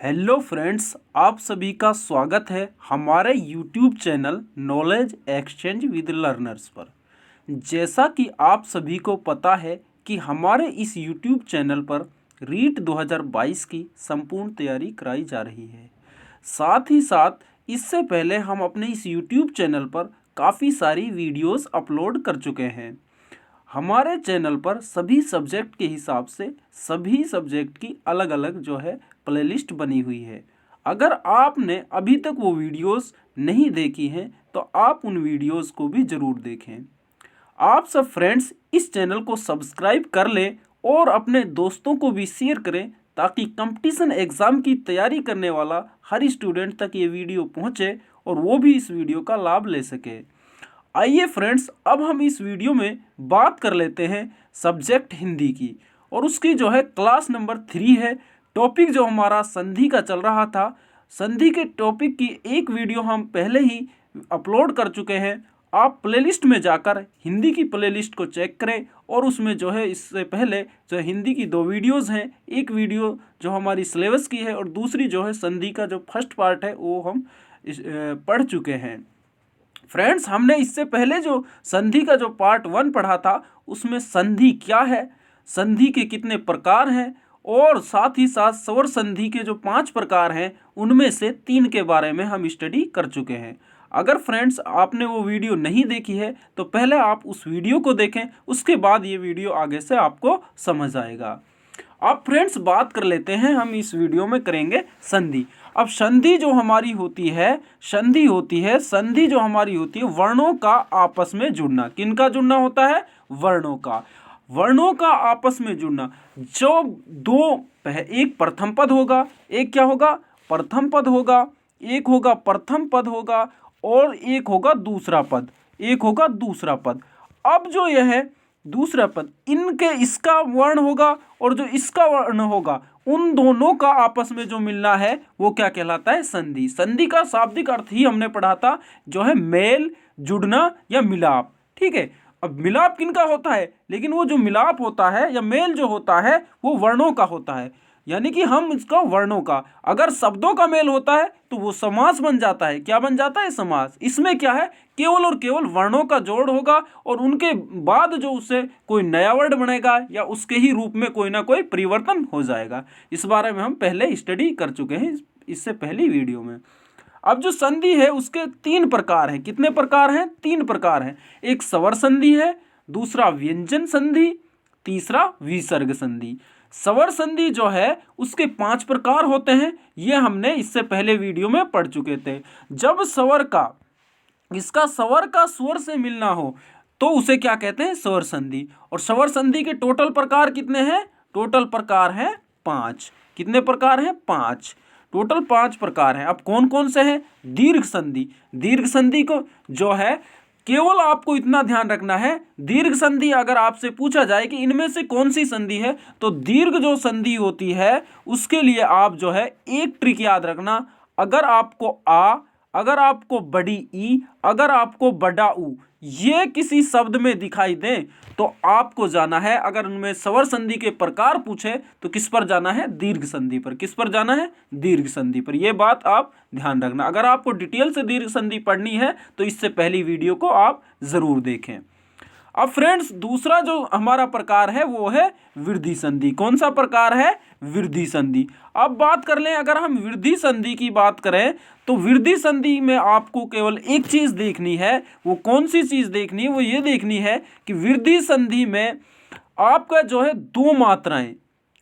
Hello friends, आप सभी का स्वागत है हमारे YouTube channel knowledge exchange with learners पर। जैसा कि आप सभी को पता है कि हमारे इस यूट्यूब चैनल पर रीट 2022 की संपूर्ण तैयारी कराई जा रही है। साथ ही साथ इससे पहले हम अपने इस यूट्यूब चैनल पर काफ़ी सारी वीडियोस अपलोड कर चुके हैं। हमारे चैनल पर सभी सब्जेक्ट के हिसाब से सभी सब्जेक्ट की अलग अलग प्लेलिस्ट बनी हुई है। अगर आपने अभी तक वो वीडियोस नहीं देखी हैं तो आप उन वीडियोस को भी ज़रूर देखें। आप सब फ्रेंड्स इस चैनल को सब्सक्राइब कर लें और अपने दोस्तों को भी शेयर करें ताकि कंपटीशन एग्ज़ाम की तैयारी करने वाला हर स्टूडेंट तक ये वीडियो पहुँचे और वो भी इस वीडियो का लाभ ले सके। आइए फ्रेंड्स, अब हम इस वीडियो में बात कर लेते हैं सब्जेक्ट हिंदी की, और उसकी क्लास नंबर 3 है। टॉपिक जो हमारा संधि का चल रहा था, संधि के टॉपिक की एक वीडियो हम पहले ही अपलोड कर चुके हैं। आप प्लेलिस्ट में जाकर हिंदी की प्लेलिस्ट को चेक करें और उसमें इससे पहले हिंदी की 2 वीडियोस हैं। एक वीडियो जो हमारी सिलेबस की है और दूसरी संधि का फर्स्ट पार्ट है वो हम पढ़ चुके हैं। फ्रेंड्स, हमने इससे पहले संधि का पार्ट 1 पढ़ा था उसमें संधि क्या है, संधि के कितने प्रकार हैं और साथ ही साथ स्वर संधि के 5 प्रकार हैं उनमें से 3 के बारे में हम स्टडी कर चुके हैं। अगर फ्रेंड्स आपने वो वीडियो नहीं देखी है तो पहले आप उस वीडियो को देखें, उसके बाद ये वीडियो आगे से आपको समझ आएगा। अब फ्रेंड्स बात कर लेते हैं, हम इस वीडियो में करेंगे संधि। अब संधि जो हमारी होती है, संधि जो हमारी होती है वर्णों का आपस में जुड़ना। किनका जुड़ना होता है? वर्णों का आपस में जुड़ना। जो एक प्रथम पद होगा, एक क्या होगा? प्रथम पद होगा, एक होगा प्रथम पद होगा और एक होगा दूसरा पद। अब जो यह है दूसरा पद, इनके इसका वर्ण होगा और जो इसका वर्ण होगा, उन दोनों का आपस में जो मिलना है वो क्या कहलाता है? संधि। संधि का शाब्दिक अर्थ ही हमने पढ़ा था, मेल, जुड़ना या मिलाप। ठीक है, अब मिलाप किनका होता है? लेकिन वो जो मिलाप होता है या मेल जो होता है वो वर्णों का होता है, यानी कि हम इसका वर्णों का। अगर शब्दों का मेल होता है तो वो समास बन जाता है। क्या बन जाता है? समास। इसमें क्या है? केवल और केवल वर्णों का जोड़ होगा और उनके बाद उससे कोई नया वर्ड बनेगा या उसके ही रूप में कोई ना कोई परिवर्तन हो जाएगा। इस बारे में हम पहले स्टडी कर चुके हैं इससे पहली वीडियो में। अब जो संधि है उसके 3 प्रकार हैं। कितने प्रकार हैं? 3 प्रकार हैं। एक स्वर संधि है, दूसरा व्यंजन संधि, तीसरा विसर्ग संधि। स्वर संधि जो है उसके 5 प्रकार होते हैं, ये हमने इससे पहले वीडियो में पढ़ चुके थे। जब स्वर का स्वर से मिलना हो तो उसे क्या कहते हैं? स्वर संधि। और स्वर संधि के टोटल प्रकार कितने हैं? टोटल प्रकार हैं 5। कितने प्रकार हैं? 5। टोटल 5 प्रकार हैं। अब कौन कौन से हैं? दीर्घ संधि को केवल आपको इतना ध्यान रखना है, दीर्घ संधि अगर आपसे पूछा जाए कि इनमें से कौन सी संधि है, तो दीर्घ जो संधि होती है उसके लिए आप एक ट्रिक याद रखना। अगर आपको बड़ी ई, अगर आपको बड़ा ऊ ये किसी शब्द में दिखाई दे तो आपको जाना है, अगर उनमें स्वर संधि के प्रकार पूछे तो किस पर जाना है? दीर्घ संधि पर। किस पर जाना है? दीर्घ संधि पर। यह बात आप ध्यान रखना। अगर आपको डिटेल से दीर्घ संधि पढ़नी है तो इससे पहली वीडियो को आप जरूर देखें। अब फ्रेंड्स दूसरा जो हमारा प्रकार है वो है वृद्धि संधि। कौन सा प्रकार है? वृद्धि संधि। अब बात कर लें, अगर हम वृद्धि संधि की बात करें तो वृद्धि संधि में आपको केवल एक चीज़ देखनी है। वो कौन सी चीज़ देखनी है? वो ये देखनी है कि वृद्धि संधि में आपका 2 मात्राएं।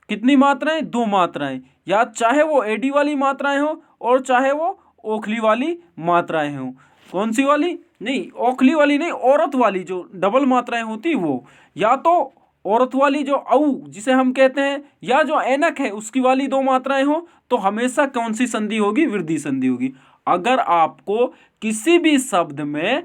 कितनी मात्राएं? 2 मात्राएं। या चाहे वो एडी वाली मात्राएं हो और चाहे वो ओखली वाली मात्राएं हो। कौन सी वाली? नहीं, ओखली वाली नहीं, औरत वाली जो डबल मात्राएं होती वो। या तो औरत वाली जो औ जिसे हम कहते हैं, या जो ऐनक है उसकी वाली 2 मात्राएं हो तो हमेशा कौन सी संधि होगी? वृद्धि संधि होगी। अगर आपको किसी भी शब्द में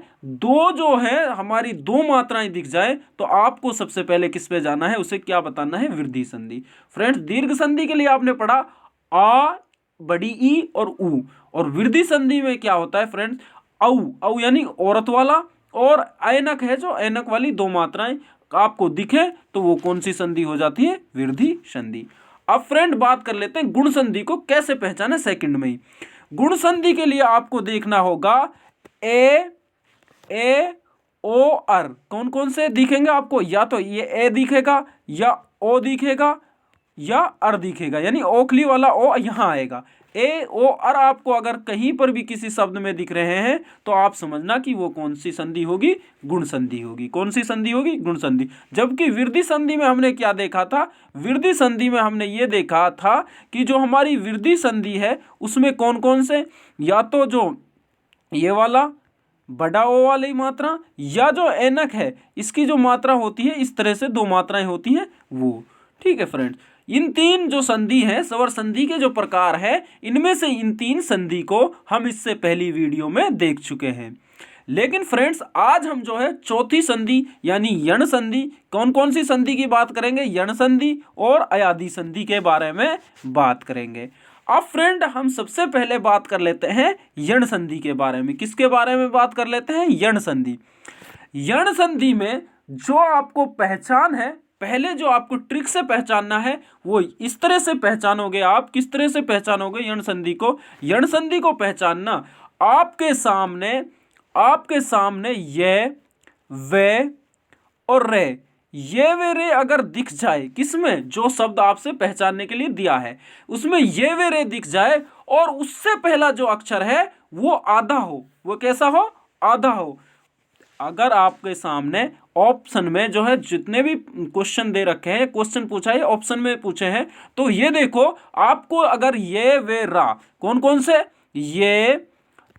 हमारी 2 मात्राएं दिख जाए तो आपको सबसे पहले किस पे जाना है? उसे क्या बताना है? वृद्धि संधि। फ्रेंड्स दीर्घ संधि के लिए आपने पढ़ा आ, बड़ी ई और ऊ, और वृद्धि संधि में क्या होता है फ्रेंड्स? औ यानी औरत वाला, और ऐनक है जो ऐनक वाली 2 मात्राएं आपको दिखे तो वो कौन सी संधि हो जाती है? वृद्धि संधि। अब फ्रेंड बात कर लेते हैं गुण संधि को कैसे पहचाने सेकंड में ही। गुण संधि के लिए आपको देखना होगा ए ओ अर कौन कौन से दिखेंगे आपको, या तो ये ए दिखेगा या ओ दिखेगा या अर दिखेगा, यानी ओखली वाला ओ यहां आएगा। ए ओ अर आपको अगर कहीं पर भी किसी शब्द में दिख रहे हैं तो आप समझना कि वो कौन सी संधि होगी, गुण संधि होगी। कौन सी संधि होगी, गुण संधि। जबकि वृद्धि संधि में हमने क्या देखा था, वृद्धि संधि में हमने ये देखा था कि जो हमारी वृद्धि संधि है उसमें कौन कौन से, या तो जो ये वाला बड़ा ओ वाली मात्रा, या जो एनक है इसकी जो मात्रा होती है, इस तरह से दो मात्राएं होती हैं वो। ठीक है फ्रेंड्स, इन तीन जो संधि है, स्वर संधि के जो प्रकार है, इनमें से इन तीन संधि को हम इससे पहली वीडियो में देख चुके हैं। लेकिन फ्रेंड्स आज हम जो है चौथी संधि यानी यण संधि, कौन कौन सी संधि की बात करेंगे, यण संधि और अयादि संधि के बारे में बात करेंगे। अब फ्रेंड हम सबसे पहले बात कर लेते हैं यण संधि के बारे में। किसके बारे में बात कर लेते हैं, यण संधि। यण संधि में जो आपको पहचान है, पहले जो आपको ट्रिक से पहचानना है वो इस तरह से पहचानोगे आप। किस तरह से पहचानोगे यण संधि को, यण संधि को पहचानना आपके सामने ये वे और रे, ये वे रे अगर दिख जाए, किसमें, जो शब्द आपसे पहचानने के लिए दिया है उसमें ये वे रे दिख जाए और उससे पहला जो अक्षर है वो आधा हो। वो कैसा हो, आधा हो। अगर आपके सामने ऑप्शन में जो है जितने भी क्वेश्चन दे रखे हैं, क्वेश्चन पूछा है ऑप्शन में पूछे हैं, तो ये देखो आपको अगर ये वे रा, कौन कौन से, ये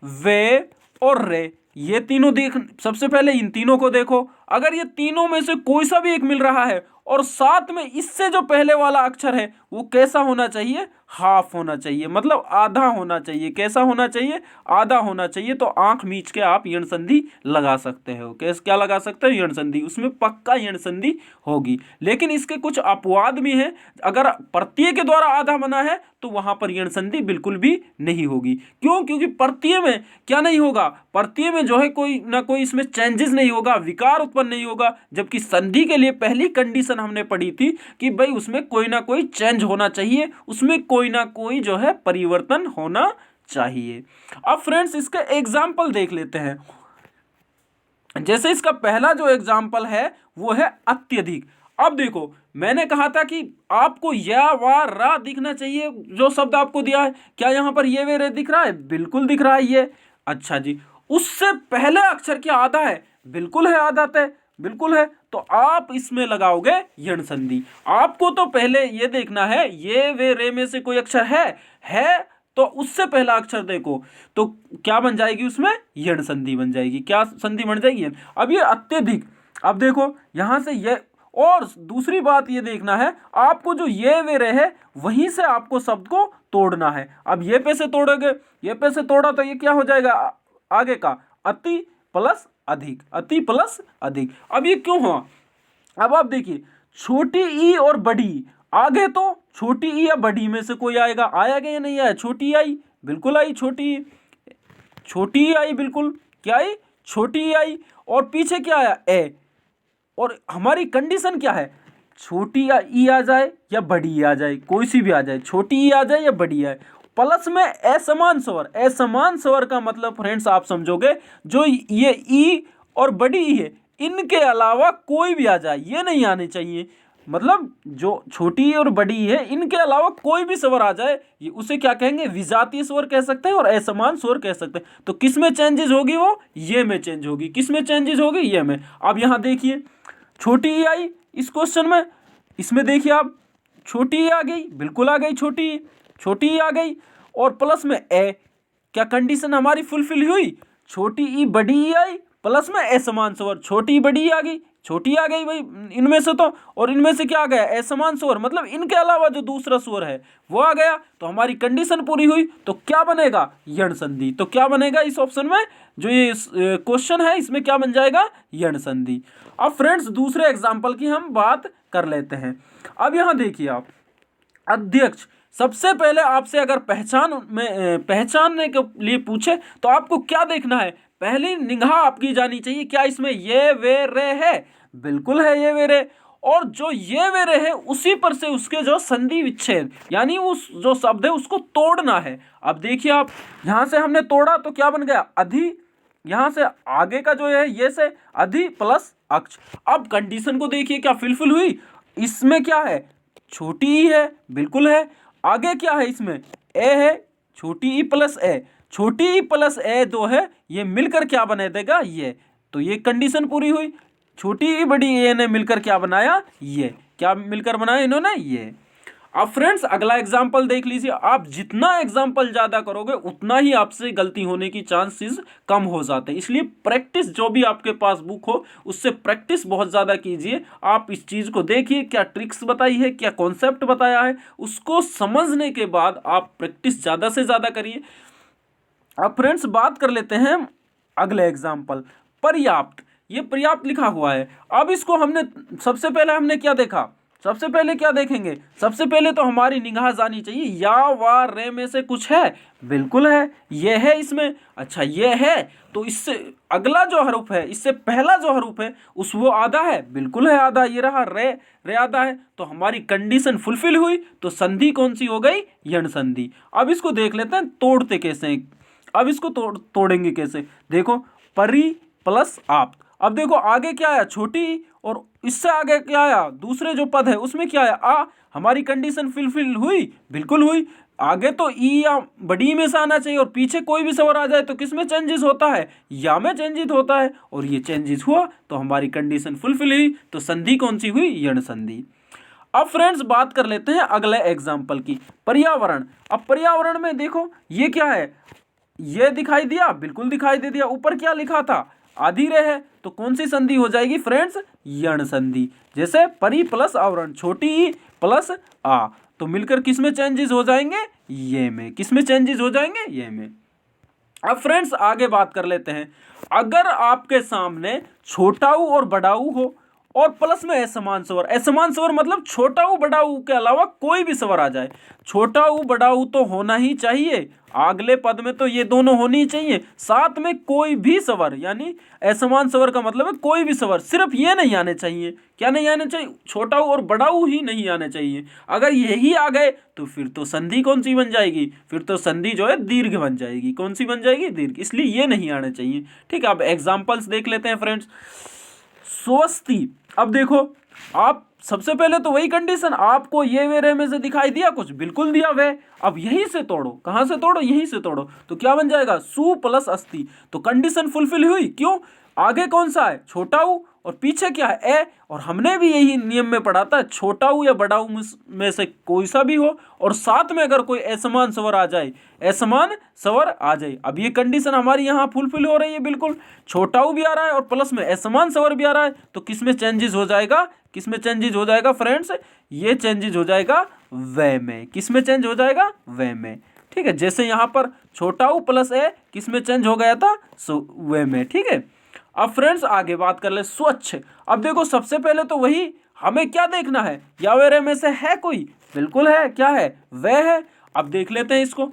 वे और रे, ये तीनों देख, सबसे पहले इन तीनों को देखो। अगर ये तीनों में से कोई सा भी एक मिल रहा है और साथ में इससे जो पहले वाला अक्षर है वो कैसा होना चाहिए, हाफ होना चाहिए, मतलब आधा होना चाहिए। कैसा होना चाहिए, आधा होना चाहिए। तो आंख मीच के आप यण संधि लगा सकते हो। कैसे, क्या लगा सकते हो, यण संधि, उसमें पक्का यण संधि होगी। लेकिन इसके कुछ अपवाद भी हैं। अगर प्रत्यय के द्वारा आधा बना है तो वहां पर यण संधि बिल्कुल भी नहीं होगी। क्यों, क्योंकि प्रत्यय में क्या नहीं होगा, प्रत्यय में जो है कोई ना कोई इसमें चेंजेस नहीं होगा, विकार उत्पन्न नहीं होगा। जबकि संधि के लिए पहली कंडीशन हमने पढ़ी थी कि भाई उसमें कोई ना कोई चेंज होना चाहिए, उसमें कोई ना कोई जो है परिवर्तन होना चाहिए। अब फ्रेंड्स इसके एग्जाम्पल देख लेते हैं। जैसे इसका पहला जो एग्जाम्पल है वो है अत्यधिक। अब देखो मैंने कहा था कि आपको या वा रा दिखना चाहिए, जो शब्द आपको दिया है। क्या यहां पर ये वे रे दिख रहा है, बिल्कुल दिख रहा है ये। अच्छा जी, उससे पहले अक्षर क्या आधा है, बिल्कुल है, आधा है, बिल्कुल है। तो आप इसमें लगाओगे यण संधि। आपको तो पहले ये देखना है ये वे रे में से कोई अक्षर है तो उससे पहला अक्षर देखो, तो क्या बन जाएगी, उसमें यण संधि बन जाएगी। क्या संधि बन जाएगी, यण। अब ये अत्यधिक, अब देखो यहां से ये, और दूसरी बात ये देखना है आपको, जो ये वे रे है वहीं से आपको शब्द को तोड़ना है। अब ये पे से तोड़ोगे, ये पे से तोड़ा तो ये क्या हो जाएगा, आगे का अति प्लस अधिक, अति प्लस अधिक। अब ये क्यों हुआ, अब आप देखिए छोटी ई और बड़ी, आगे तो छोटी ई या बड़ी में से कोई आएगा, आएगा या नहीं आया, छोटी आई, बिल्कुल आई, छोटी आई, बिल्कुल क्या आई, छोटी आई। और पीछे क्या आया, ए। और हमारी कंडीशन क्या है, छोटी ई आ जाए या बड़ी ई आ जाए, कोई सी भी आ जाए, छोटी ई आ जाए या बड़ी आए। प्लस में असमान स्वर, असमान स्वर का मतलब फ्रेंड्स आप समझोगे जो ये ई और बड़ी ई है इनके अलावा कोई भी आ जाए, ये नहीं आने चाहिए। मतलब जो छोटी और बड़ी है इनके अलावा कोई भी स्वर आ जाए, ये उसे क्या कहेंगे, विजातीय स्वर कह सकते हैं और असमान स्वर कह सकते हैं। तो किस में चेंजेस होगी, वो ये में चेंज होगी। किस में चेंजेस होगी, ये में। अब यहां देखिए छोटी ई आई इस क्वेश्चन में, इसमें देखिए आप छोटी ई आ गई, बिल्कुल आ गई, छोटी ई आ गई। और प्लस में ए, क्या कंडीशन हमारी फुलफिल हुई, छोटी ई बड़ी ई आई, प्लस में असमान स्वर, छोटी बड़ी ई आ गई, छोटी आ गई भाई इनमें से तो, और इनमें से क्या आ गया, असमान स्वर, मतलब इनके अलावा जो दूसरा स्वर है वो आ गया। तो हमारी कंडीशन पूरी हुई। तो क्या बनेगा, यण संधि। तो क्या बनेगा इस ऑप्शन में, जो ये क्वेश्चन है इसमें क्या बन जाएगा, यण संधि। अब फ्रेंड्स दूसरे एग्जाम्पल की हम बात कर लेते हैं। अब यहां देखिए आप, अध्यक्ष, सबसे पहले आपसे अगर पहचानने के लिए पूछे तो आपको क्या देखना है, पहली निगाह आपकी जानी चाहिए, क्या इसमें ये वे रे है, बिल्कुल है ये वे रे। और जो ये वे रे है उसी पर से उसके जो संधि विच्छेद यानी उस जो शब्द है उसको तोड़ना है। अब देखिए आप, यहां से हमने तोड़ा तो क्या बन गया, अधि, यहां से आगे का जो है ये से अधि प्लस अक्ष। अब कंडीशन को देखिए क्या फुलफिल हुई, इसमें क्या है, छोटी ई है, बिल्कुल है। आगे क्या है, इसमें ए है, छोटी ई प्लस ए, छोटी ई प्लस ए दो है, ये मिलकर क्या बना देगा ये, तो ये कंडीशन पूरी हुई। छोटी ई बड़ी ए ने मिलकर क्या बनाया, ये क्या मिलकर बनाया इन्होंने, ये। अब फ्रेंड्स अगला एग्जाम्पल देख लीजिए। आप जितना एग्जाम्पल ज्यादा करोगे उतना ही आपसे गलती होने की चांसेस कम हो जाते हैं, इसलिए प्रैक्टिस, जो भी आपके पास बुक हो उससे प्रैक्टिस बहुत ज्यादा कीजिए। आप इस चीज को देखिए, क्या ट्रिक्स बताई है, क्या कॉन्सेप्ट बताया है, उसको समझने के बाद आप प्रैक्टिस ज्यादा से ज्यादा करिए। अब फ्रेंड्स बात कर लेते हैं अगले एग्जाम्पल, पर्याप्त। ये पर्याप्त लिखा हुआ है। अब इसको हमने सबसे पहले हमने क्या देखा, सबसे पहले क्या देखेंगे, सबसे पहले तो हमारी निगाह जानी चाहिए या वा रे में से कुछ है, बिल्कुल है, ये है इसमें, अच्छा ये है, तो इससे अगला जो हरूफ है, इससे पहला जो हरूफ है उस वो आधा है, बिल्कुल है आधा, ये रहा रे, रे आधा है, तो हमारी कंडीशन फुलफिल हुई। तो संधि कौन सी हो गई, यण संधि। अब इसको देख लेते हैं तोड़ते कैसे। अब इसको तोड़ेंगे कैसे, देखो परी प्लस आप। अब देखो आगे क्या आया, छोटी, और इससे आगे क्या आया, दूसरे जो पद है उसमें क्या आया, आ। हमारी कंडीशन फुलफिल हुई, बिल्कुल हुई। आगे तो ई या बड़ी में से आना चाहिए, और पीछे कोई भी स्वर आ जाए तो किस में चेंजेस होता है, या में चेंजित होता है, और ये चेंजेस हुआ तो हमारी कंडीशन फुलफिल हुई। तो संधि कौन सी हुई, यण संधि। अब फ्रेंड्स बात कर लेते हैं अगले एग्जाम्पल की, पर्यावरण। अब पर्यावरण में देखो ये क्या है, ये दिखाई दिया, बिल्कुल दिखाई दे दिया। ऊपर क्या लिखा था, आधी रे है, तो कौन सी संधि हो जाएगी फ्रेंड्स, यण संधि। जैसे परी प्लस आवरण, छोटी ई प्लस आ, तो मिलकर किस में चेंजेस हो जाएंगे, ये में। किस में चेंजेस हो जाएंगे, ये में। अब फ्रेंड्स आगे बात कर लेते हैं, अगर आपके सामने छोटा ऊ और बड़ा ऊ हो और प्लस में असमान स्वर, असमान स्वर मतलब छोटा ऊ बड़ा ऊ के अलावा कोई भी स्वर आ जाए, छोटा ऊ बड़ा ऊ तो होना ही चाहिए, अगले पद में तो ये दोनों होनी ही चाहिए, साथ में कोई भी स्वर, यानी असमान स्वर का मतलब है कोई भी स्वर, सिर्फ ये नहीं आने चाहिए, क्या नहीं आने चाहिए, छोटा ऊ और बड़ा ऊ ही नहीं आने चाहिए। अगर यही आ गए तो फिर तो संधि कौन सी बन जाएगी, फिर तो संधि जो है दीर्घ बन जाएगी। कौन सी बन जाएगी, दीर्घ, इसलिए ये नहीं आने चाहिए। ठीक है, अब एग्जाम्पल्स देख लेते हैं फ्रेंड्स। स्वस्ति। अब देखो आप सबसे पहले तो वही कंडीशन, आपको ये वे रे में से दिखाई दिया कुछ, बिल्कुल दिया वे। अब यहीं से तोड़ो, कहां से तोड़ो, यहीं से तोड़ो, तो क्या बन जाएगा, सु प्लस अस्ति। तो कंडीशन फुलफिल हुई, क्यों, आगे कौन सा है, छोटा ऊ, और पीछे क्या है, ए। और हमने भी यही नियम में पढ़ा था, छोटा ऊ या बड़ा ऊ में से कोई सा भी हो, और साथ में अगर कोई असमान स्वर आ जाए, असमान स्वर आ जाए। अब ये कंडीशन हमारी यहाँ फुलफिल हो रही है, बिल्कुल छोटा ऊ भी आ रहा है और प्लस में असमान स्वर भी आ रहा है, तो किस में चेंजेस हो जाएगा, किस में चेंजेस हो जाएगा फ्रेंड्स, ये चेंजेस हो जाएगा वे में। किस में चेंज हो जाएगा, वे में। ठीक है, जैसे यहाँ पर छोटा ऊ प्लस ए किस में चेंज हो गया था, वे में। ठीक है, अब फ्रेंड्स आगे बात कर ले, स्वच्छ। अब देखो सबसे पहले तो वही हमें क्या देखना है, या वे में से है कोई, बिल्कुल है, क्या है, वह है। अब देख लेते हैं इसको,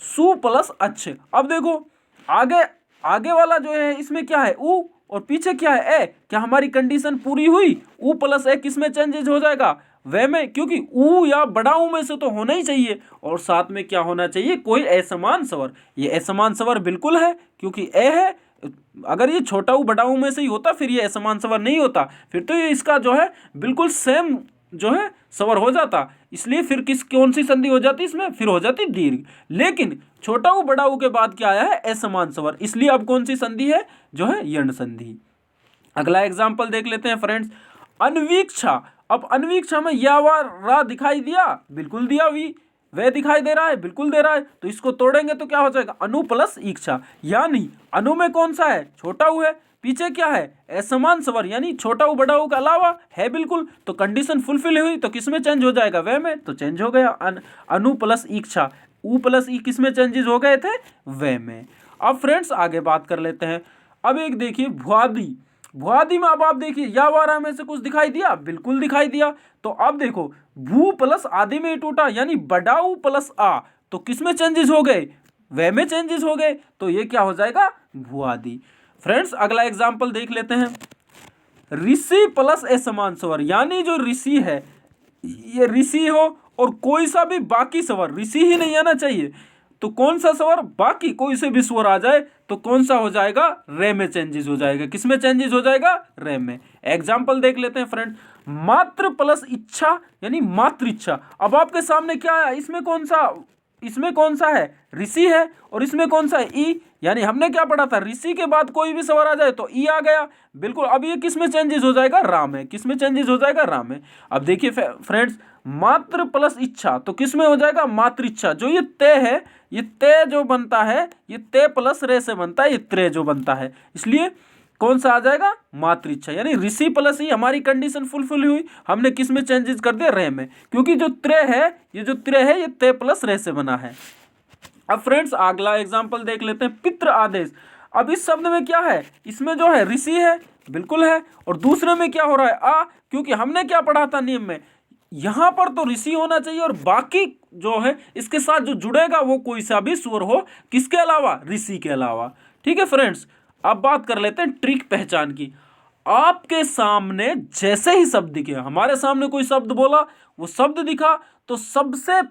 सु प्लस अच्छ। अब देखो आगे, आगे वाला जो है इसमें क्या है, ऊ, और पीछे क्या है, ए। क्या हमारी कंडीशन पूरी हुई, ऊ प्लस ए किस में चेंजेस हो जाएगा, वे में, क्योंकि ऊ या बड़ा ऊ में से तो होना ही चाहिए, और साथ में क्या होना चाहिए, कोई असमान स्वर। ये असमान स्वर बिल्कुल है, क्योंकि ए है। अगर ये छोटा ऊ बड़ा ऊ में से ही होता फिर ये असमान स्वर नहीं होता, फिर तो ये इसका जो है बिल्कुल सेम जो है स्वर हो जाता, इसलिए फिर किस कौन सी संधि हो जाती इसमें, फिर हो जाती दीर्घ। लेकिन छोटा ऊ बड़ा ऊ के बाद क्या आया है, असमान स्वर, इसलिए अब कौन सी संधि है, जो है यण संधि। अगला एग्जाम्पल देख लेते हैं फ्रेंड्स, अनवीक्षा। अब अनवीक्षा में या वा रा दिखाई दिया, बिल्कुल दिया, वी वे दिखाई दे रहा है, बिल्कुल दे रहा है, तो इसको तोड़ेंगे तो क्या हो जाएगा, अनु प्लस इच्छा। यानी अनु में कौन सा है, छोटा ऊ है, पीछे क्या है, असमान स्वर, यानी छोटा ऊ बड़ा ऊ के अलावा है, बिल्कुल। तो कंडीशन फुलफिल हुई, तो किस में चेंज हो जाएगा, वे में, तो चेंज हो गया अनु प्लस इच्छा। ऊ प्लस ई किस में चेंजेस हो गए थे, वे में। अब फ्रेंड्स आगे बात कर लेते हैं। अब एक देखिए भुआदी। भुआदी में अब आप देखिए या वारा में से कुछ दिखाई दिया, बिल्कुल दिखाई दिया। तो अब देखो भू प्लस आदि में टूटा, यानी बड़ाऊ प्लस आ, तो किस में चेंजेस हो गए, वे में चेंजेस हो गए, तो ये क्या हो जाएगा, भुआदी। फ्रेंड्स अगला एग्जाम्पल देख लेते हैं, ऋषि प्लस ए समान स्वर, यानी जो ऋषि है ये ऋषि हो और कोई सा भी बाकी स्वर, ऋषि ही नहीं आना चाहिए, तो कौन सा स्वर, बाकी कोई से भी स्वर आ जाए तो कौन सा हो जाएगा, रे में चेंजेस हो जाएगा। किस में चेंजेस हो जाएगा, रे में। एग्जाम्पल देख लेते हैं फ्रेंड, मात्र प्लस इच्छा यानी मात्र इच्छा। अब आपके सामने क्या है, इसमें कौन सा है, ऋषि है, और इसमें कौन सा है, ई, यानी हमने क्या पढ़ा था, ऋषि के बाद कोई भी स्वर आ जाए तो ई आ गया, बिल्कुल। अब ये किस में चेंजेस हो जाएगा, राम है। किस में चेंजेस हो जाएगा, राम है। अब देखिए फ्रेंड्स, मात्र प्लस इच्छा तो किस में हो जाएगा, मात्र इच्छा। जो ये ते है, ये ते जो बनता है, ये ते प्लस रे से बनता है, ये त्रे जो बनता है, इसलिए कौन सा आ जाएगा, मात्र इच्छा। यानी ऋषि प्लस ही हमारी कंडीशन फुलफिल हुई, हमने किस में चेंजेस कर दिया, रे में, क्योंकि जो त्रे है, ये ते प्लस रे से बना है। अब फ्रेंड्स अगला एग्जांपल देख लेते हैं, पितृ आदेश। अब इस शब्द में क्या है, इसमें जो है ऋषि है, बिल्कुल है, और दूसरे में क्या हो रहा है, आ, क्योंकि हमने क्या पढ़ा था नियम में, यहां पर तो ऋषि होना चाहिए और बाकी जो है इसके साथ जो जुड़ेगा वो कोई सा भी स्वर हो, किसके अलावा, ऋषि के अलावा। ठीक है फ्रेंड्स, अब बात कर लेते हैं ट्रिक पहचान की। आपके सामने जैसे ही शब्द दिखे, हमारे सामने कोई शब्द बोला, वो शब्द दिखा, तो सबसे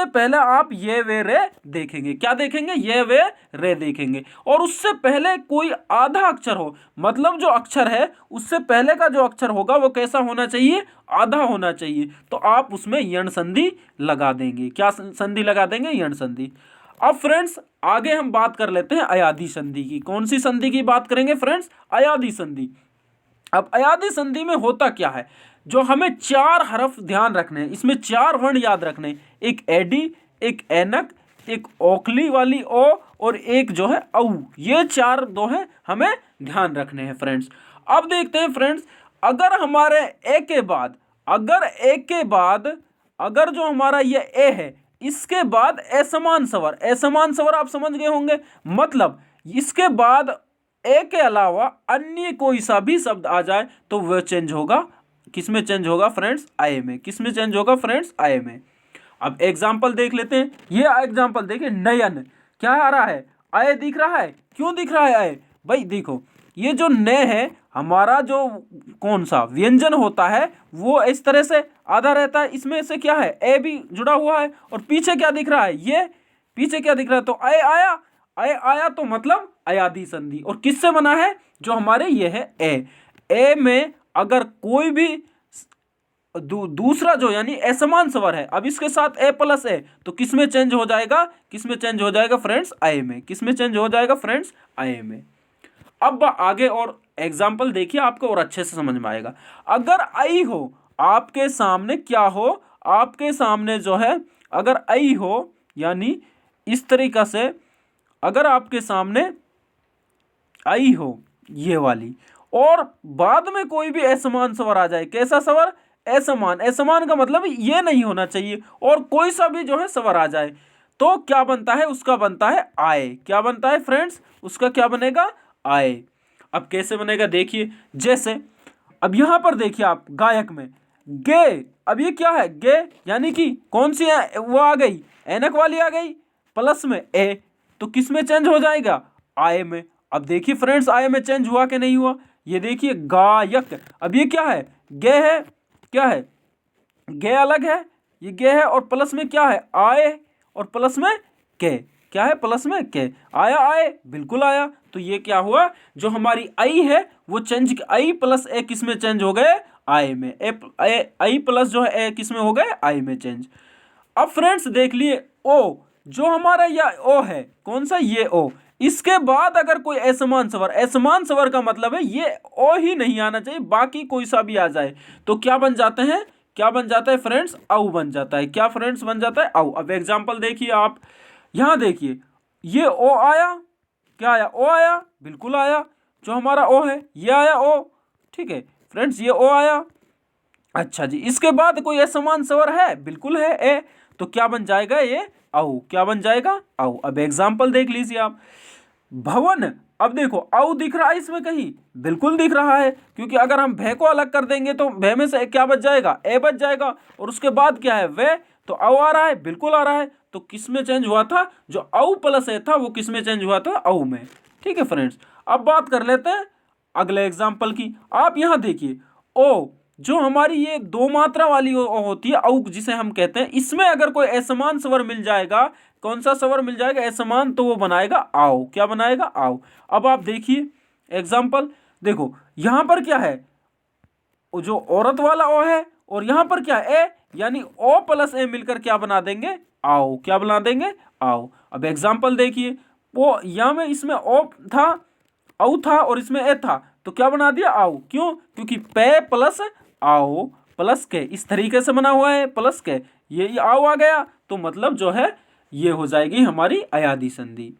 पहले आप ये वे रे देखेंगे। क्या देखेंगे, ये वे रे देखेंगे, और उससे पहले कोई आधा अक्षर हो, मतलब जो अक्षर है उससे पहले का जो अक्षर होगा वो कैसा होना चाहिए, आधा होना चाहिए, तो आप उसमें यण संधि लगा देंगे। क्या संधि लगा देंगे, यण संधि। अब फ्रेंड्स आगे हम बात कर लेते हैं अयादी संधि की। कौन सी संधि की बात करेंगे फ्रेंड्स, अयादी संधि। अब अयादी संधि में होता क्या है, जो हमें 4 हरफ ध्यान रखने हैं, इसमें 4 वर्ण याद रखने हैं, एक एडी, एक एनक, एक ओखली वाली ओ, और एक जो है औ। ये 4 दो है हमें ध्यान रखने हैं फ्रेंड्स। अब देखते हैं फ्रेंड्स, अगर हमारे ए के बाद, अगर जो हमारा ये ए है, इसके बाद असमान स्वर आप समझ गए होंगे, मतलब इसके बाद ए के अलावा अन्य कोई सा भी शब्द आ जाए तो वह चेंज होगा, किसमें चेंज होगा फ्रेंड्स, आए में। किसमें चेंज होगा फ्रेंड्स, आए में। अब एग्जाम्पल देख लेते हैं, ये एग्जाम्पल देखिए, नयन, क्या आ रहा है, आए दिख रहा है, क्यों दिख रहा है आए, भाई देखो, ये जो न है, हमारा जो कौन सा व्यंजन होता है वो इस तरह से आधा रहता है, इसमें से क्या है, ए भी जुड़ा हुआ है, और पीछे क्या दिख रहा है, ये पीछे क्या दिख रहा है, तो आए आया तो मतलब अयादी संधि, और किससे बना है, जो हमारे ये है ए में अगर कोई भी दूसरा जो यानी असमान स्वर है, अब इसके साथ ए प्लस ए, तो किसमें चेंज हो जाएगा, फ्रेंड्स, आए में। किसमें चेंज हो जाएगा फ्रेंड्स, आए में। अब आगे और एग्जाम्पल देखिए, आपको और अच्छे से समझ में आएगा। अगर आई हो आपके सामने, क्या हो आपके सामने जो है, अगर आई हो यानी इस तरीका से, अगर आपके सामने आई हो ये वाली, और बाद में कोई भी असमान स्वर आ जाए, कैसा स्वर, असमान का मतलब ये नहीं होना चाहिए, और कोई सा भी जो है स्वर आ जाए, तो क्या बनता है, उसका बनता है आए। क्या बनता है फ्रेंड्स, उसका क्या बनेगा, आए। अब कैसे बनेगा देखिए, जैसे अब यहां पर देखिए आप गायक में गे, अब ये क्या है, गे, यानी कि कौन सी है, वो आ गई, एनक वाली आ गई, प्लस में ए, तो किस में चेंज हो जाएगा, आए में। अब देखिए फ्रेंड्स, आए में चेंज हुआ कि नहीं हुआ, ये देखिए गायक, अब ये क्या है, गे है, क्या है, गे अलग है, ये गे है, और प्लस में क्या है, आए, और प्लस में के, क्या है, प्लस में के, आया आए, बिल्कुल आया। तो ये क्या हुआ, जो हमारी आई है वो चेंज, आई प्लस ए किस में चेंज हो गए, आए में। आई प्लस जो है ए किस में हो गए, आई में चेंज। अब फ्रेंड्स देख लिए ओ, जो हमारा यह ओ है, कौन सा, ये ओ, इसके बाद अगर कोई असमान स्वर का मतलब है ये ओ ही नहीं आना चाहिए, बाकी कोई सा भी आ जाए तो क्या बन जाते हैं, क्या बन जाता है फ्रेंड्स, औ बन जाता है। क्या फ्रेंड्स बन जाता है, औ। अब एग्जांपल देखिए आप, यहां देखिए, ये ओ आया, क्या आया, ओ आया, बिल्कुल आया, जो हमारा ओ है ये आया ओ, ठीक है फ्रेंड्स, ये ओ आया। अच्छा जी, इसके बाद कोई असमान स्वर है, बिल्कुल है ए, तो क्या बन जाएगा ये, औ। क्या बन जाएगा, औ। अब एग्जाम्पल देख लीजिए आप, भवन, अब देखो औ दिख रहा है इसमें कहीं, बिल्कुल दिख रहा है, क्योंकि अगर हम भय को अलग कर देंगे तो भय में से क्या बच जाएगा, ए बच जाएगा, और उसके बाद क्या है, वे, तो औ आ रहा है, बिल्कुल आ रहा है, तो किस में चेंज हुआ था, जो औ प्लस ए था वो किस में चेंज हुआ था, औ में। ठीक है फ्रेंड्स, अब बात कर लेते हैं अगले एग्जाम्पल की आप यहां देखिए, ओ जो हमारी ये दो मात्रा वाली होती है औ जिसे हम कहते हैं, इसमें अगर कोई असमान स्वर मिल जाएगा, कौन सा स्वर मिल जाएगा असमान, तो वो बनाएगा आओ। क्या बनाएगा? आओ। अब आप देखिए एग्जाम्पल, देखो यहां पर क्या है, जो औरत वाला ओ है और यहां पर क्या है ए, यानी ओ प्लस ए मिलकर क्या बना देंगे? आओ। क्या बना देंगे? आओ। अब एग्जाम्पल देखिए, वो यहां में इसमें ओ था, औ था और इसमें ए था, तो क्या बना दिया? आओ। क्यों? क्योंकि पे प्लस आओ प्लस के इस तरीके से बना हुआ है, प्लस के ये आओ आ गया, तो मतलब जो है ये हो जाएगी हमारी अयादी संधि।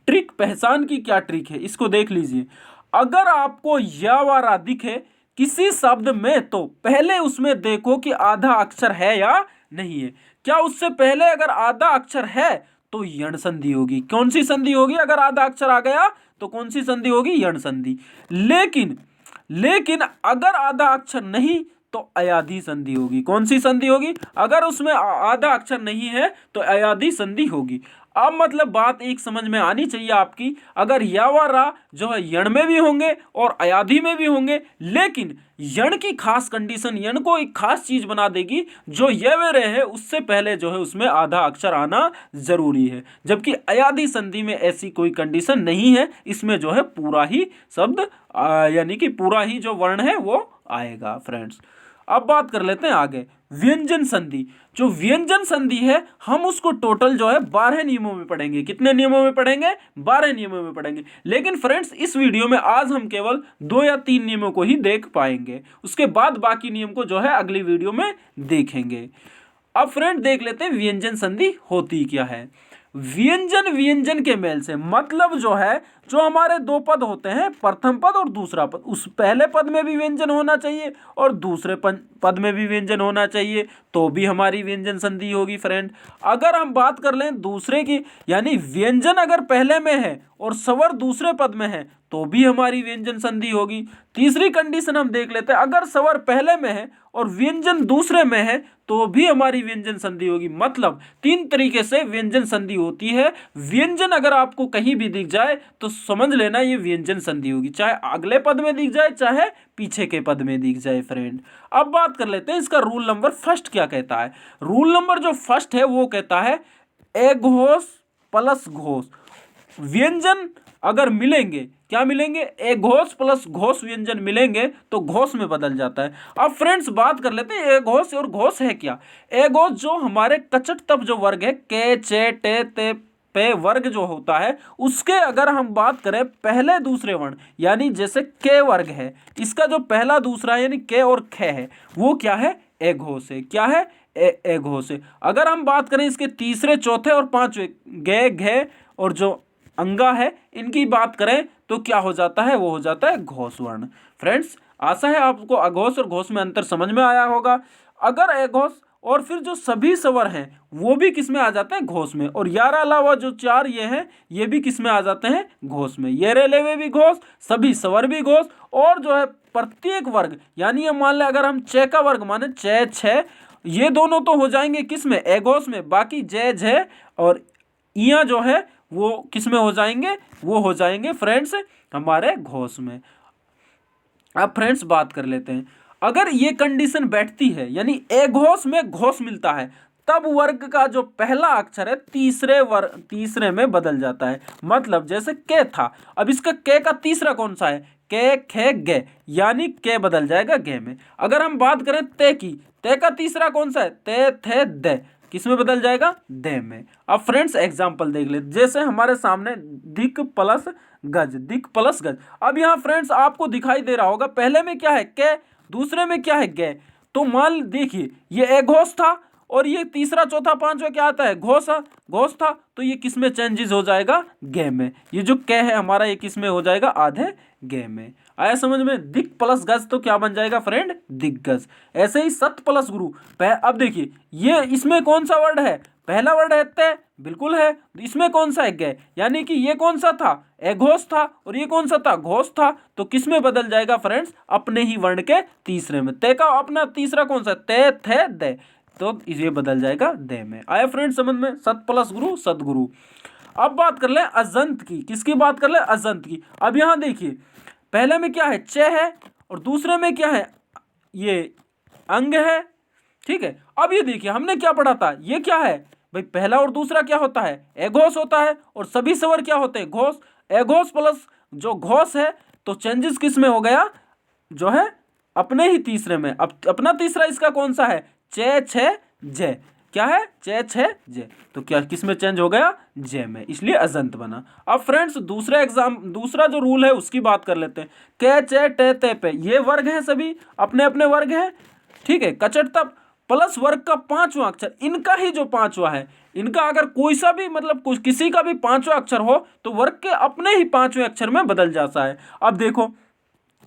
ट्रिक पहचान की क्या ट्रिक है, इसको देख लीजिए। अगर आपको या वारा दिखे किसी शब्द में, तो पहले उसमें देखो कि आधा अक्षर है या नहीं है। क्या उससे पहले अगर आधा अक्षर है तो यण संधि होगी। कौन सी संधि होगी? अगर आधा अक्षर आ गया तो कौन सी संधि होगी? यण संधि। लेकिन अगर आधा अक्षर नहीं तो अयाधी संधि होगी। कौन सी संधि होगी? अगर उसमें आधा अक्षर नहीं है तो अयाधी संधि होगी। अब मतलब बात एक समझ में आनी चाहिए आपकी, अगर या व रा जो है यण में भी होंगे और अयाधी में भी होंगे, लेकिन यण की खास कंडीशन यण को एक खास चीज बना देगी, जो य व रे है उससे पहले जो है उसमें आधा अक्षर आना जरूरी है, जबकि अयाधी संधि में ऐसी कोई कंडीशन नहीं है। इसमें जो है पूरा ही शब्द यानी कि पूरा ही जो वर्ण है वो आएगा फ्रेंड्स। अब बात कर लेते हैं आगे व्यंजन संधि। जो व्यंजन संधि है हम उसको टोटल जो है 12 नियमों में पढ़ेंगे। कितने नियमों में पढ़ेंगे? 12 नियमों में पढ़ेंगे। लेकिन फ्रेंड्स इस वीडियो में आज हम केवल 2 या 3 नियमों को ही देख पाएंगे, उसके बाद बाकी नियम को जो है अगली वीडियो में देखेंगे। अब फ्रेंड देख लेते हैं व्यंजन संधि होती क्या है। व्यंजन के मेल से मतलब जो है, जो हमारे दो पद होते हैं, प्रथम पद और दूसरा पद, उस पहले पद में भी व्यंजन होना चाहिए और दूसरे पद में भी व्यंजन होना चाहिए, तो भी हमारी व्यंजन संधि होगी फ्रेंड। अगर हम बात कर लें दूसरे की, यानी व्यंजन अगर पहले में है और स्वर दूसरे पद में है तो भी हमारी व्यंजन संधि होगी। तीसरी कंडीशन हम देख लेते हैं, अगर स्वर पहले में है और व्यंजन दूसरे में है तो भी हमारी व्यंजन संधि होगी। मतलब 3 तरीके से व्यंजन संधि होती है। व्यंजन अगर आपको कहीं भी दिख जाए तो समझ लेना ये व्यंजन संधि होगी, चाहे अगले पद में दिख जाए चाहे पीछे के पद में दिख जाए फ्रेंड। अब बात कर लेते हैं इसका रूल नंबर फर्स्ट क्या कहता है। रूल नंबर जो फर्स्ट है वो कहता है एघोष प्लस घोष। व्यंजन अगर मिलेंगे, क्या मिलेंगे? एघोष प्लस घोष व्यंजन मिलेंगे तो घोष में बदल जाता है। अब फ्रेंड्स बात कर लेते हैं एघोष और घोष है क्या। एघोष जो हमारे कचट तप जो वर्ग है, के चे टे ते पे वर्ग जो होता है, उसके अगर हम बात करें पहले दूसरे वर्ण, यानी जैसे के वर्ग है, इसका जो पहला दूसरा यानी के और खे है वो क्या है? एघोष है। क्या है? एघोष है। अगर हम बात करें इसके तीसरे चौथे और पांचवे गे घे और जो अंगा है इनकी बात करें तो क्या हो जाता है? वो हो जाता है घोष वर्ण। फ्रेंड्स आशा है आपको अघोष और घोष में अंतर समझ में आया होगा। अगर अघोष और फिर जो सभी स्वर हैं वो भी किस में आ जाते हैं? घोष में। और यार अलावा जो 4 ये हैं ये भी किस में आ जाते हैं? घोष में। ये रे लेवे भी घोष, सभी स्वर भी घोष, और जो है प्रत्येक वर्ग, यानी हम मान लें अगर हम चे का वर्ग माने चे छे, ये दोनों तो हो जाएंगे किस में? एघोष में। बाकी जय झे और इया जो है वो किस में हो जाएंगे? वो हो जाएंगे फ्रेंड्स हमारे घोष में। अब फ्रेंड्स बात कर लेते हैं, अगर ये कंडीशन बैठती है यानी एघोष में घोष मिलता है, तब वर्ग का जो पहला अक्षर है तीसरे में बदल जाता है। मतलब जैसे के था, अब इसका के का तीसरा कौन सा है? के खे गे, यानी के बदल जाएगा गे में। अगर हम बात करें ते की, ते का तीसरा कौन सा है? ते थे दे, किस में बदल जाएगा? दे में। अब फ्रेंड्स एग्जांपल देख ले, जैसे हमारे सामने दिक प्लस गज, दिक प्लस गज। अब यहाँ फ्रेंड्स आपको दिखाई दे रहा होगा पहले में क्या है? के, दूसरे में क्या है? गे। तो मान देखिए ये एघोष था और ये तीसरा चौथा पांचवा क्या आता है? घोष था, तो ये किस में चेंजेस हो जाएगा? गे में। ये जो के है हमारा ये किस में हो जाएगा? आधे गे में। आया समझ में? दिक प्लस गज तो क्या बन जाएगा फ्रेंड? दिग्गज। ऐसे ही सत प्लस गुरु। अब देखिए ये इसमें कौन सा वर्ड है? पहला वर्ड है ते, बिल्कुल है। इसमें कौन सा है? गे, यानी कि ये कौन सा था? एघोष था, और ये कौन सा था? घोष था। तो किस में बदल जाएगा फ्रेंड्स? अपने ही वर्ण के तीसरे में। ते का अपना तीसरा कौन सा? ते थे दे, तो ये बदल जाएगा दे में। आया फ्रेंड्स समझ में? सत प्लस गुरु सदगुरु। अब बात कर ले अजंत की। किसकी बात कर ले? अजंत की। अब यहां देखिए पहले में क्या है, च है, और दूसरे में क्या है, ये अंग है। ठीक है, अब ये देखिए हमने क्या पढ़ा था, ये क्या है भाई, पहला और दूसरा क्या होता है, एघोष होता है, और सभी स्वर क्या होते हैं, घोष। एघोष प्लस जो घोष है, तो चेंजेस किस में हो गया, जो है अपने ही तीसरे में। अब अपना तीसरा इसका कौन सा है, चे छे जय, क्या है, चे छे जय, तो क्या किस में चेंज हो गया, जय में, इसलिए अजंत बना। अब फ्रेंड्स दूसरा जो रूल है उसकी बात कर लेते हैं। के चे टे ते पे, ये वर्ग है, सभी अपने अपने वर्ग है। ठीक है, कचट तप प्लस वर्ग का पांचवा अक्षर, इनका ही जो पांचवा है, इनका अगर कोई सा भी मतलब किसी का भी पांचवा अक्षर हो तो वर्ग के अपने ही पांचवें अक्षर में बदल जाता है। अब देखो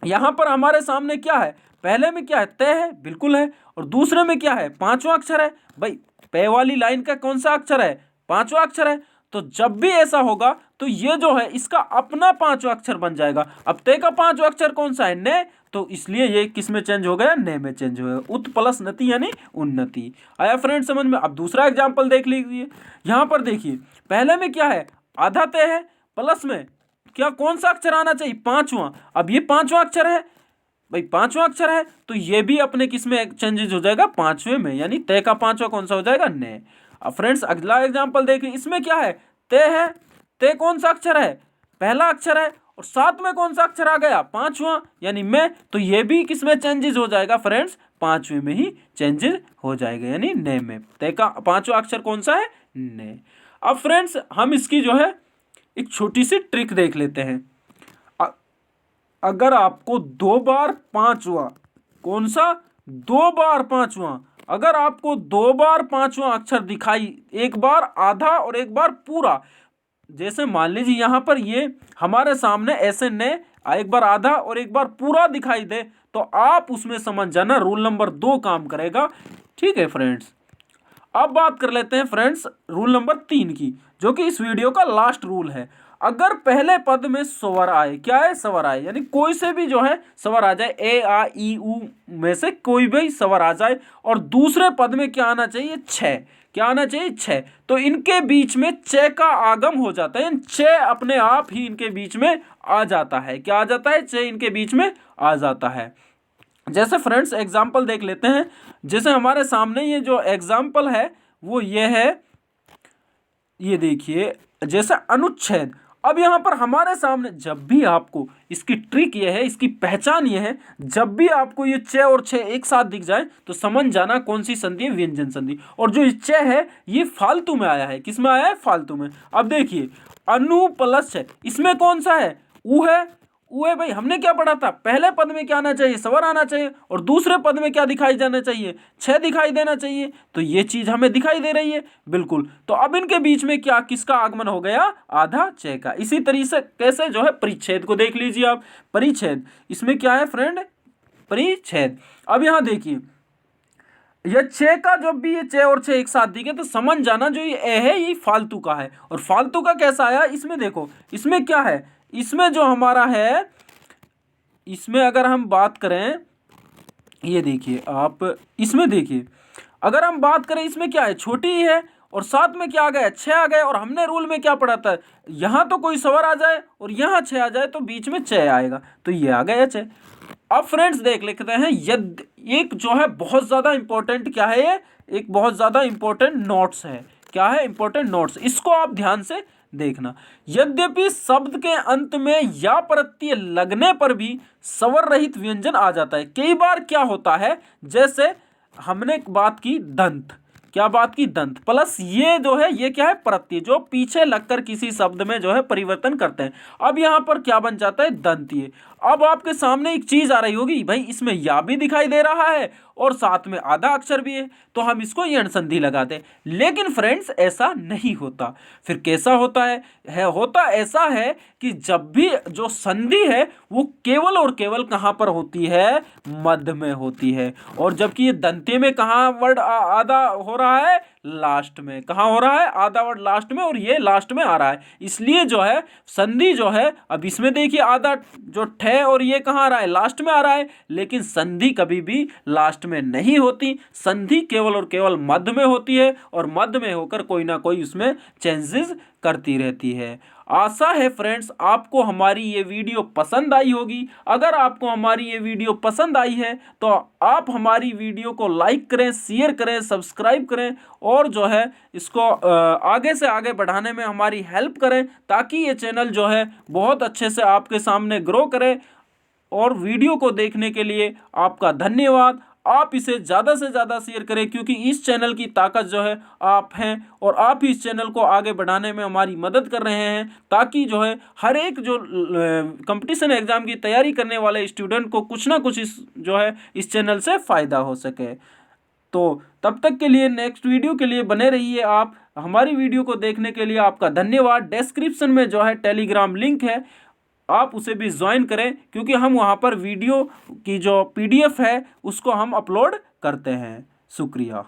यहां पर हमारे सामने क्या है, पहले में क्या है, तय है, बिल्कुल है, और दूसरे में क्या है, पांचवा अक्षर है। भाई पे वाली लाइन का कौन सा अक्षर है, पांचवा अक्षर है, तो जब भी ऐसा होगा तो ये जो है इसका अपना पांचवा अक्षर बन जाएगा। अब तय का पांचवा अक्षर कौन सा है, ने, तो इसलिए ये किस में चेंज हो गया, ने में चेंज हो गया। उत प्लस नति यानी उन्नति। आया फ्रेंड समझ में। अब दूसरा एग्जाम्पल देख लीजिए, यहां पर देखिए पहले में क्या है, आधा तय है, प्लस में क्या कौन सा अक्षर आना चाहिए, पांचवा। अब ये पांचवा अक्षर है भाई, पांचवा अक्षर है, तो ये भी अपने किस में चेंजेस हो जाएगा, पांचवे में, यानी तय का पांचवा कौन सा हो जाएगा, ने। अब फ्रेंड्स अगला एग्जांपल देखिए, इसमें क्या है, तय है, तय कौन सा अक्षर है, पहला अक्षर है, और साथ में कौन सा अक्षर आ गया, पांचवा, यानी मैं, तो ये भी किस में चेंजेस हो जाएगा फ्रेंड्स, पांचवे में ही चेंजेस हो जाएगा, यानी ने में। तय का पांचवा अक्षर कौन सा है, ने। अब फ्रेंड्स हम इसकी जो है एक छोटी सी ट्रिक देख लेते हैं। अगर आपको दो बार पांचवा, कौन सा, दो बार पांचवा, अगर आपको दो बार पांचवा अक्षर दिखाई, एक बार आधा और एक बार पूरा, जैसे मान लीजिए यहां पर ये हमारे सामने ऐसे ने एक बार आधा और एक बार पूरा दिखाई दे, तो आप उसमें समझ जाना रूल नंबर 2 काम करेगा। ठीक है फ्रेंड्स, अब बात कर लेते हैं फ्रेंड्स रूल नंबर 3 की, जो कि इस वीडियो का लास्ट रूल है। अगर पहले पद में स्वर आए, क्या है, स्वर आए, यानी कोई से भी जो है स्वर आ जाए, ए आ ई उ में से कोई भी स्वर आ जाए, और दूसरे पद में क्या आना चाहिए, छ, क्या आना चाहिए, छ, तो इनके बीच में च का आगम हो जाता है, छ अपने आप ही इनके बीच में आ जाता है। क्या आ जाता है, च इनके बीच में आ जाता है। जैसे फ्रेंड्स एग्जाम्पल देख लेते हैं, जैसे हमारे सामने ये जो एग्जाम्पल है वो ये है, ये देखिए जैसे अनुच्छेद। अब यहां पर हमारे सामने जब भी आपको, इसकी ट्रिक ये है, इसकी पहचान ये है, जब भी आपको ये च और छ एक साथ दिख जाए तो समझ जाना कौन सी संधि है, व्यंजन संधि। और जो च है ये फालतू में आया है, किस में आया है, फालतू में। अब देखिए अनु प्लस छ, इसमें कौन सा है, उ है, उ है। भाई हमने क्या पढ़ा था, पहले पद में क्या आना चाहिए, स्वर आना चाहिए, और दूसरे पद में क्या दिखाई जाना चाहिए, छ दिखाई देना चाहिए। तो ये चीज हमें दिखाई दे रही है, बिल्कुल। तो अब इनके बीच में क्या, किसका आगमन हो गया, आधा छ का। इसी तरीके से कैसे जो है परिच्छेद को देख लीजिए आप, परिच्छेद, इसमें क्या है फ्रेंड, परिच्छेद। अब यहां देखिए ये छ का, जब भी ये छ और छ एक साथ दिखे तो समझ जाना जो ये ए है ये फालतू का है। और फालतू का कैसा आया, इसमें देखो, इसमें क्या है, इसमें जो हमारा है, इसमें अगर हम बात करें, ये देखिए आप, इसमें देखिए अगर हम बात करें, इसमें क्या है, छोटी ही है, और साथ में क्या आ गया, छ आ गए। और हमने रूल में क्या पढ़ा था, यहां तो कोई स्वर आ जाए और यहां छ आ जाए तो बीच में छ आएगा, तो ये आ गया छ। अब फ्रेंड्स देख लेते हैं, यद एक जो है बहुत ज्यादा इंपॉर्टेंट क्या है, ये एक बहुत ज्यादा इंपॉर्टेंट नोट्स है। क्या है, इंपॉर्टेंट नोट्स, इसको आप ध्यान से देखना। यद्यपि शब्द के अंत में या प्रत्यय लगने पर भी स्वर रहित व्यंजन आ जाता है। कई बार क्या होता है, जैसे हमने बात की दंत, क्या बात की, दंत प्लस ये जो है, ये क्या है, प्रत्यय, जो पीछे लगकर किसी शब्द में जो है परिवर्तन करते हैं। अब यहां पर क्या बन जाता है, दंतीय। अब आपके सामने एक चीज आ रही होगी, भाई इसमें या भी दिखाई दे रहा है और साथ में आधा अक्षर भी है, तो हम इसको यण संधि लगाते। लेकिन फ्रेंड्स ऐसा नहीं होता। फिर कैसा होता है होता ऐसा है कि जब भी जो संधि है वो केवल और केवल कहां पर होती है, मध्य में होती है। और जबकि ये दंते में कहां वर्ड आधा हो रहा है, लास्ट में। कहां हो रहा है, आधा वर्ड लास्ट में, और ये लास्ट में आ रहा है। इसलिए जो है संधि जो है, अब इसमें देखिए आधा जो ठ और ये कहां आ रहा है, लास्ट में आ रहा है। लेकिन संधि कभी भी लास्ट में नहीं होती, संधि केवल और केवल मध्य में होती है, और मध्य में होकर कोई ना कोई उसमें चेंजेस करती रहती है। आशा है फ्रेंड्स आपको हमारी ये वीडियो पसंद आई होगी। अगर आपको हमारी ये वीडियो पसंद आई है तो आप हमारी वीडियो को लाइक करें, शेयर करें, सब्सक्राइब करें और जो है इसको आगे से आगे बढ़ाने में हमारी हेल्प करें, ताकि ये चैनल जो है बहुत अच्छे से आपके सामने ग्रो करे। और वीडियो को देखने के लिए आपका धन्यवाद। आप इसे ज़्यादा से ज़्यादा शेयर करें, क्योंकि इस चैनल की ताकत जो है आप हैं और आप ही इस चैनल को आगे बढ़ाने में हमारी मदद कर रहे हैं, ताकि जो है हर एक जो कंपटीशन एग्ज़ाम की तैयारी करने वाले स्टूडेंट को कुछ ना कुछ इस चैनल से फ़ायदा हो सके। तो तब तक के लिए नेक्स्ट वीडियो के लिए बने रहिए। आप हमारी वीडियो को देखने के लिए आपका धन्यवाद। डिस्क्रिप्शन में जो है टेलीग्राम लिंक है, आप उसे भी ज्वाइन करें, क्योंकि हम वहाँ पर वीडियो की जो PDF है उसको हम अपलोड करते हैं। शुक्रिया।